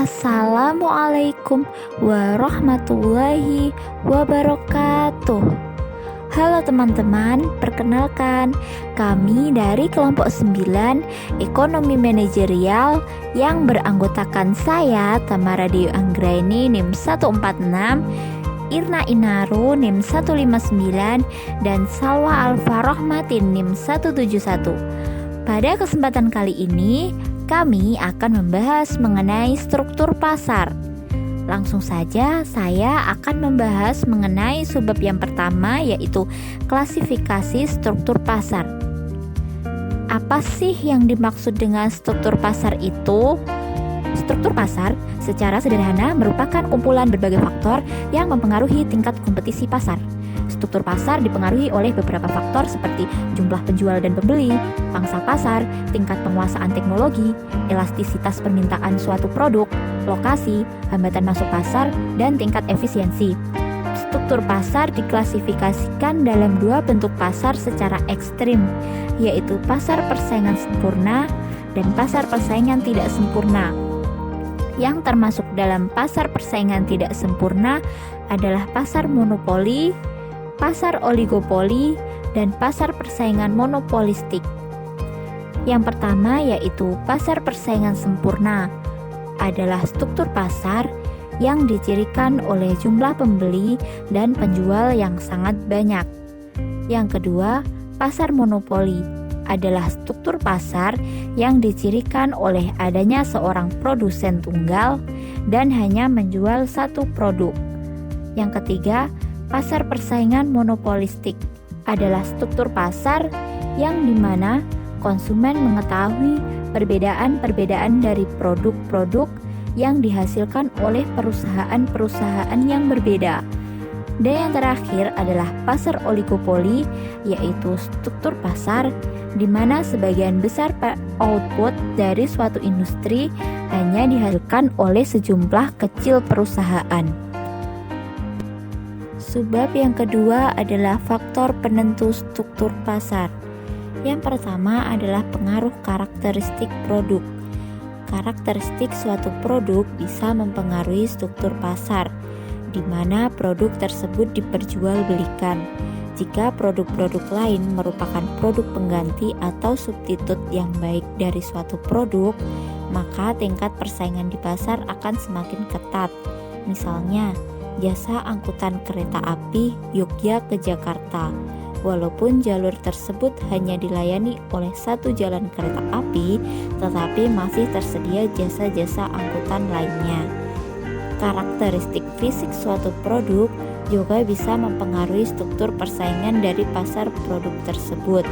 Assalamualaikum warahmatullahi wabarakatuh. Halo teman-teman, perkenalkan kami dari kelompok 9 Ekonomi Manajerial yang beranggotakan saya Tamara Dewi Anggraini NIM 146, Irna Inaru NIM 159, dan Salwa Alfa Rohmatin NIM 171. Pada kesempatan kali ini kami akan membahas mengenai struktur pasar. Langsung saja saya akan membahas mengenai subbab yang pertama, yaitu klasifikasi struktur pasar. Apa sih yang dimaksud dengan struktur pasar itu? Struktur pasar secara sederhana merupakan kumpulan berbagai faktor yang mempengaruhi tingkat kompetisi pasar. Struktur pasar dipengaruhi oleh beberapa faktor seperti jumlah penjual dan pembeli, pangsa pasar, tingkat penguasaan teknologi, elastisitas permintaan suatu produk, lokasi, hambatan masuk pasar, dan tingkat efisiensi. Struktur pasar diklasifikasikan dalam dua bentuk pasar secara ekstrim, yaitu pasar persaingan sempurna dan pasar persaingan tidak sempurna. Yang termasuk dalam pasar persaingan tidak sempurna adalah pasar monopoli, pasar oligopoli, dan pasar persaingan monopolistik. Yang pertama yaitu pasar persaingan sempurna adalah struktur pasar yang dicirikan oleh jumlah pembeli dan penjual yang sangat banyak. Yang kedua, pasar monopoli adalah struktur pasar yang dicirikan oleh adanya seorang produsen tunggal dan hanya menjual satu produk. Yang ketiga, pasar persaingan monopolistik adalah struktur pasar yang dimana konsumen mengetahui perbedaan-perbedaan dari produk-produk yang dihasilkan oleh perusahaan-perusahaan yang berbeda. Dan yang terakhir adalah pasar oligopoli, yaitu struktur pasar di mana sebagian besar output dari suatu industri hanya dihasilkan oleh sejumlah kecil perusahaan. Subbab yang kedua adalah faktor penentu struktur pasar. Yang pertama adalah pengaruh karakteristik produk. Karakteristik suatu produk bisa mempengaruhi struktur pasar, di mana produk tersebut diperjualbelikan. Jika produk-produk lain merupakan produk pengganti atau substitut yang baik dari suatu produk, maka tingkat persaingan di pasar akan semakin ketat. Misalnya, jasa angkutan kereta api Yogyakarta ke Jakarta. Walaupun jalur tersebut hanya dilayani oleh satu jalan kereta api, tetapi masih tersedia jasa-jasa angkutan lainnya. Karakteristik fisik suatu produk juga bisa mempengaruhi struktur persaingan dari pasar produk tersebut.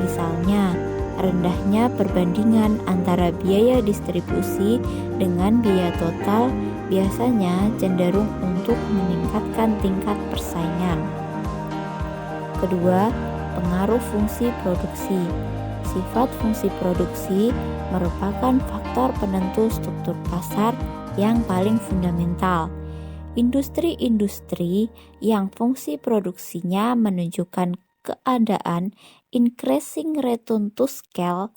Misalnya, rendahnya perbandingan antara biaya distribusi dengan biaya total biasanya cenderung untuk meningkatkan tingkat persaingan. Kedua, pengaruh fungsi produksi. Sifat fungsi produksi merupakan faktor penentu struktur pasar yang paling fundamental. Industri-industri yang fungsi produksinya menunjukkan keadaan increasing return to scale,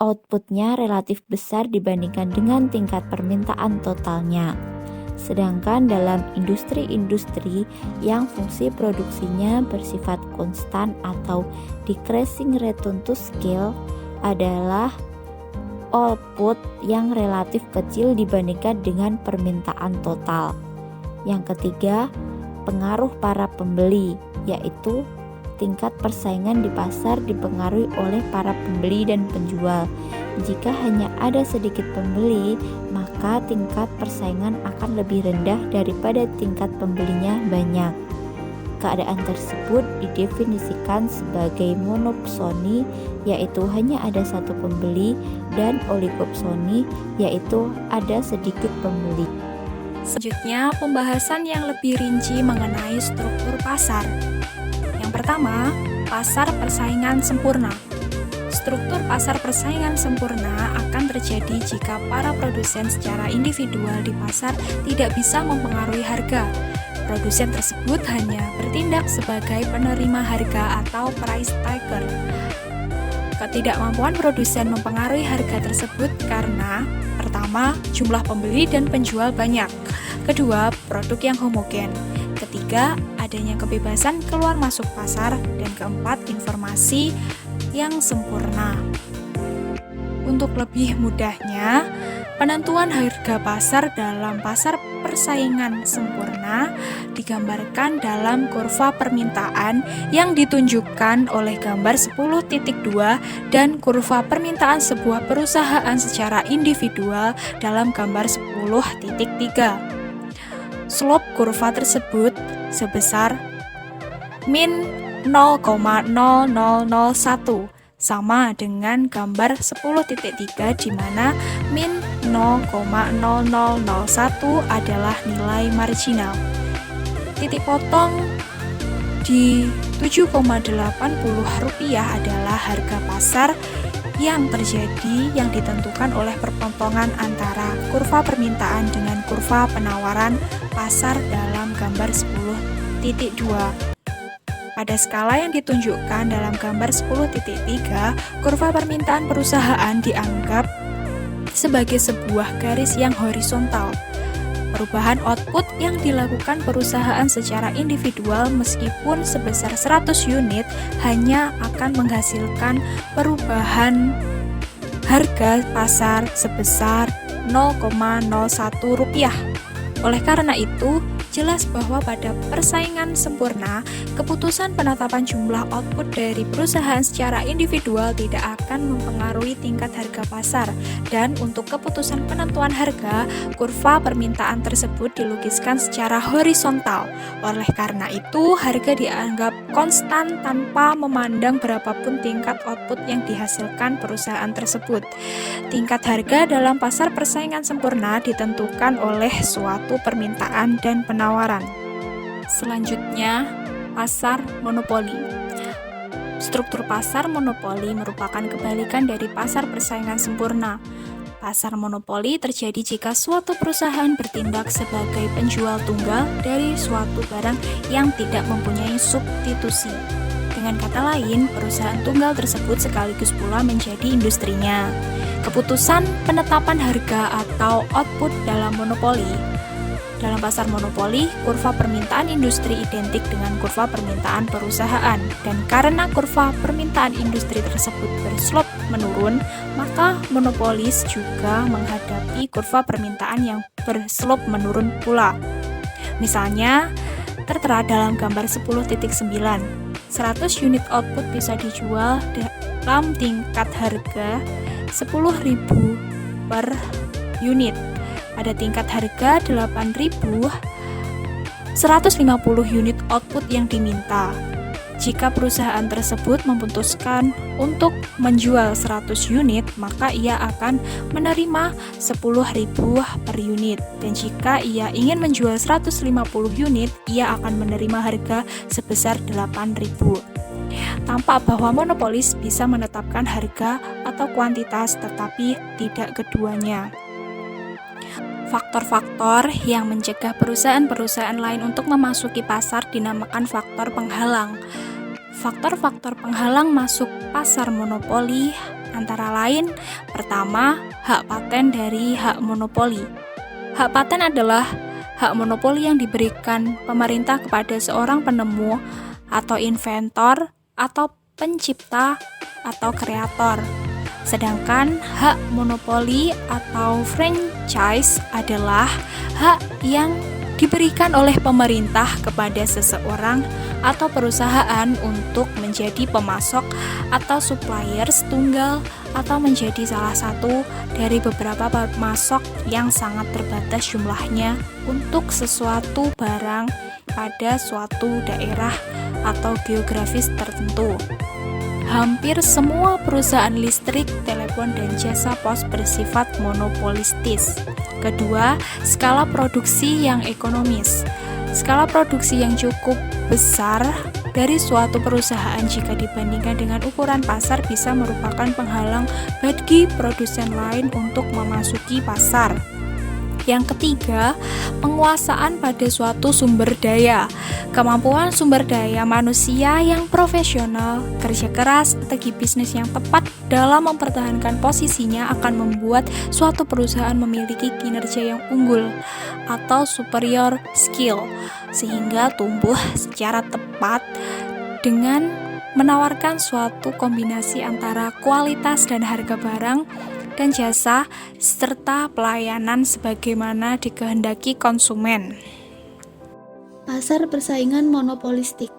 outputnya relatif besar dibandingkan dengan tingkat permintaan totalnya. Sedangkan dalam industri-industri yang fungsi produksinya bersifat konstan atau decreasing return to scale adalah output yang relatif kecil dibandingkan dengan permintaan total. Yang ketiga, pengaruh para pembeli, yaitu tingkat persaingan di pasar dipengaruhi oleh para pembeli dan penjual. Jika hanya ada sedikit pembeli, maka tingkat persaingan akan lebih rendah daripada tingkat pembelinya banyak. Keadaan tersebut didefinisikan sebagai monopsoni, yaitu hanya ada satu pembeli, dan oligopsoni, yaitu ada sedikit pembeli. Selanjutnya, pembahasan yang lebih rinci mengenai struktur pasar. Yang pertama, pasar persaingan sempurna. Struktur pasar persaingan sempurna akan terjadi jika para produsen secara individual di pasar tidak bisa mempengaruhi harga. Produsen tersebut hanya bertindak sebagai penerima harga atau price taker. Ketidakmampuan produsen mempengaruhi harga tersebut karena pertama, jumlah pembeli dan penjual banyak. Kedua, produk yang homogen. Ketiga, adanya kebebasan keluar masuk pasar. Dan keempat, informasi yang sempurna. Untuk lebih mudahnya, penentuan harga pasar dalam pasar persaingan sempurna digambarkan dalam kurva permintaan yang ditunjukkan oleh gambar 10.2 dan kurva permintaan sebuah perusahaan secara individual dalam gambar 10.3. Slope kurva tersebut sebesar min 0,0001 sama dengan gambar 10.3 di mana min 0,0001 adalah nilai marginal. Titik potong di 7,80 rupiah adalah harga pasar yang terjadi yang ditentukan oleh perpotongan antara kurva permintaan dengan kurva penawaran pasar dalam gambar 10.2. Pada skala yang ditunjukkan dalam gambar 10.3, kurva permintaan perusahaan dianggap sebagai sebuah garis yang horizontal. Perubahan output yang dilakukan perusahaan secara individual meskipun sebesar 100 unit hanya akan menghasilkan perubahan harga pasar sebesar 0,01 rupiah. Oleh karena itu, jelas bahwa pada persaingan sempurna, keputusan penetapan jumlah output dari perusahaan secara individual tidak akan mempengaruhi tingkat harga pasar, dan untuk keputusan penentuan harga, kurva permintaan tersebut dilukiskan secara horizontal. Oleh karena itu, harga dianggap konstan tanpa memandang berapapun tingkat output yang dihasilkan perusahaan tersebut. Tingkat harga dalam pasar persaingan sempurna ditentukan oleh suatu permintaan dan penawaran. Selanjutnya, pasar monopoli. Struktur pasar monopoli merupakan kebalikan dari pasar persaingan sempurna. Pasar monopoli terjadi jika suatu perusahaan bertindak sebagai penjual tunggal dari suatu barang yang tidak mempunyai substitusi. Dengan kata lain, perusahaan tunggal tersebut sekaligus pula menjadi industrinya. Keputusan penetapan harga atau output dalam monopoli. Dalam pasar monopoli, kurva permintaan industri identik dengan kurva permintaan perusahaan, dan karena kurva permintaan industri tersebut berslope menurun, maka monopolis juga menghadapi kurva permintaan yang berslope menurun pula. Misalnya, tertera dalam gambar 10.9, 100 unit output bisa dijual dalam tingkat harga 10.000 per unit. Pada tingkat harga 8.150 unit output yang diminta. Jika perusahaan tersebut memutuskan untuk menjual 100 unit, maka ia akan menerima 10.000 per unit. Dan jika ia ingin menjual 150 unit, ia akan menerima harga sebesar 8.000. Tampak bahwa monopolis bisa menetapkan harga atau kuantitas, tetapi tidak keduanya. Faktor-faktor yang mencegah perusahaan-perusahaan lain untuk memasuki pasar dinamakan faktor penghalang. Faktor-faktor penghalang masuk pasar monopoli antara lain: pertama, hak paten dari hak monopoli. Hak paten adalah hak monopoli yang diberikan pemerintah kepada seorang penemu atau inventor atau pencipta atau kreator. Sedangkan hak monopoli atau franchise adalah hak yang diberikan oleh pemerintah kepada seseorang atau perusahaan untuk menjadi pemasok atau suppliers tunggal atau menjadi salah satu dari beberapa pemasok yang sangat terbatas jumlahnya untuk sesuatu barang pada suatu daerah atau geografis tertentu. Hampir semua perusahaan listrik, telepon, dan jasa pos bersifat monopolistis. Kedua, skala produksi yang ekonomis. Skala produksi yang cukup besar dari suatu perusahaan jika dibandingkan dengan ukuran pasar bisa merupakan penghalang bagi produsen lain untuk memasuki pasar. Yang ketiga, penguasaan pada suatu sumber daya. Kemampuan sumber daya manusia yang profesional, kerja keras, strategi bisnis yang tepat dalam mempertahankan posisinya akan membuat suatu perusahaan memiliki kinerja yang unggul atau superior skill, sehingga tumbuh secara tepat dengan menawarkan suatu kombinasi antara kualitas dan harga barang dan jasa serta pelayanan sebagaimana dikehendaki konsumen. Pasar persaingan monopolistik.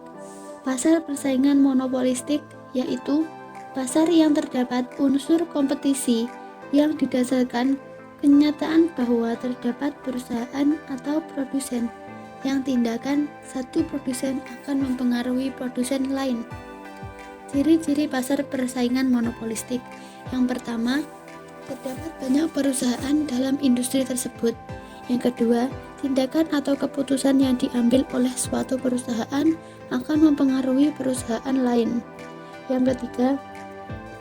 Pasar persaingan monopolistik yaitu pasar yang terdapat unsur kompetisi yang didasarkan kenyataan bahwa terdapat perusahaan atau produsen yang tindakan satu produsen akan mempengaruhi produsen lain. Ciri-ciri pasar persaingan monopolistik. Yang pertama, terdapat banyak perusahaan dalam industri tersebut. Yang kedua, tindakan atau keputusan yang diambil oleh suatu perusahaan akan mempengaruhi perusahaan lain. Yang ketiga,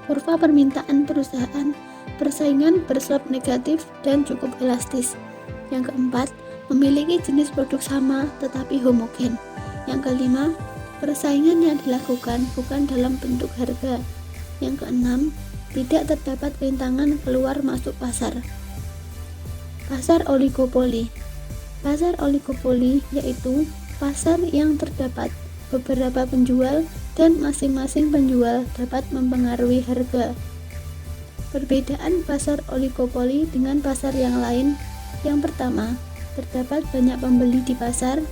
kurva permintaan perusahaan persaingan berslope negatif dan cukup elastis. Yang keempat, memiliki jenis produk sama tetapi homogen. Yang kelima, persaingan yang dilakukan bukan dalam bentuk harga. Yang keenam, tidak terdapat rintangan keluar masuk pasar. Pasar oligopoli. Pasar oligopoli yaitu pasar yang terdapat beberapa penjual dan masing-masing penjual dapat mempengaruhi harga. Perbedaan pasar oligopoli dengan pasar yang lain. Yang pertama, terdapat banyak pembeli di pasar.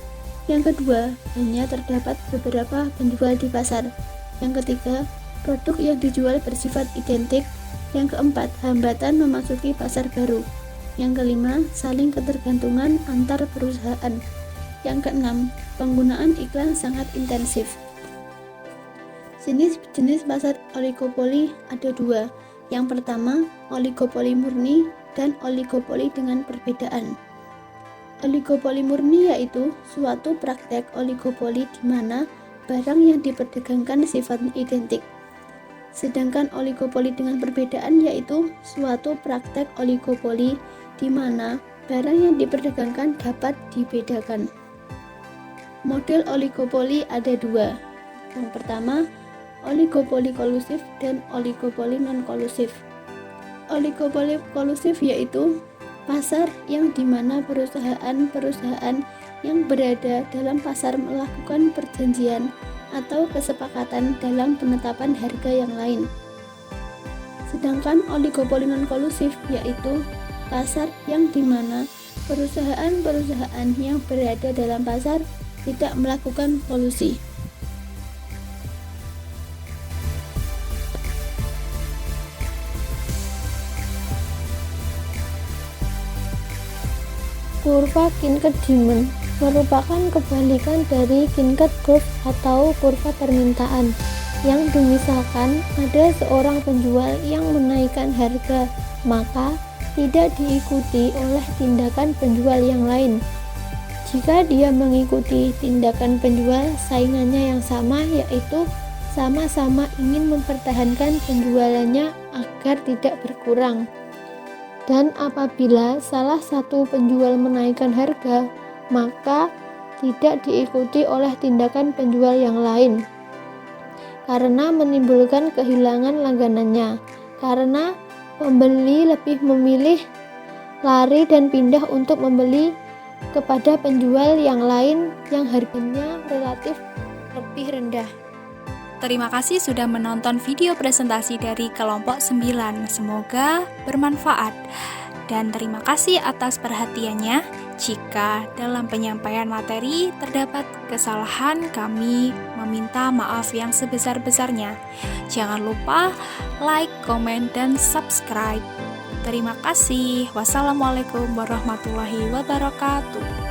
Yang kedua, hanya terdapat beberapa penjual di pasar. Yang ketiga, produk yang dijual bersifat identik. Yang keempat, hambatan memasuki pasar baru. Yang kelima, saling ketergantungan antar perusahaan. Yang keenam, penggunaan iklan sangat intensif. Jenis-jenis pasar oligopoli ada dua. Yang pertama, oligopoli murni dan oligopoli dengan perbedaan. Oligopoli murni yaitu suatu praktek oligopoli di mana barang yang diperdagangkan sifatnya identik. Sedangkan oligopoli dengan perbedaan yaitu suatu praktek oligopoli di mana barang yang diperdagangkan dapat dibedakan. Model oligopoli ada dua. Yang pertama, oligopoli kolusif dan oligopoli non-kolusif. Oligopoli kolusif yaitu pasar yang dimana perusahaan-perusahaan yang berada dalam pasar melakukan perjanjian atau kesepakatan dalam penetapan harga yang lain. Sedangkan oligopoli non-kolusif yaitu pasar yang dimana perusahaan-perusahaan yang berada dalam pasar tidak melakukan kolusi. Kurva Kinkert-Diamond merupakan kebalikan dari Kinkert curve atau kurva permintaan, yang dimisalkan ada seorang penjual yang menaikkan harga, maka tidak diikuti oleh tindakan penjual yang lain. Jika dia mengikuti tindakan penjual saingannya yang sama, yaitu sama-sama ingin mempertahankan penjualannya agar tidak berkurang. Dan apabila salah satu penjual menaikkan harga, maka tidak diikuti oleh tindakan penjual yang lain, karena menimbulkan kehilangan langganannya, karena pembeli lebih memilih lari dan pindah untuk membeli kepada penjual yang lain yang harganya relatif lebih rendah. Terima kasih sudah menonton video presentasi dari kelompok 9. Semoga bermanfaat. Dan terima kasih atas perhatiannya. Jika dalam penyampaian materi terdapat kesalahan, kami meminta maaf yang sebesar-besarnya. Jangan lupa like, komen, dan subscribe. Terima kasih. Wassalamualaikum warahmatullahi wabarakatuh.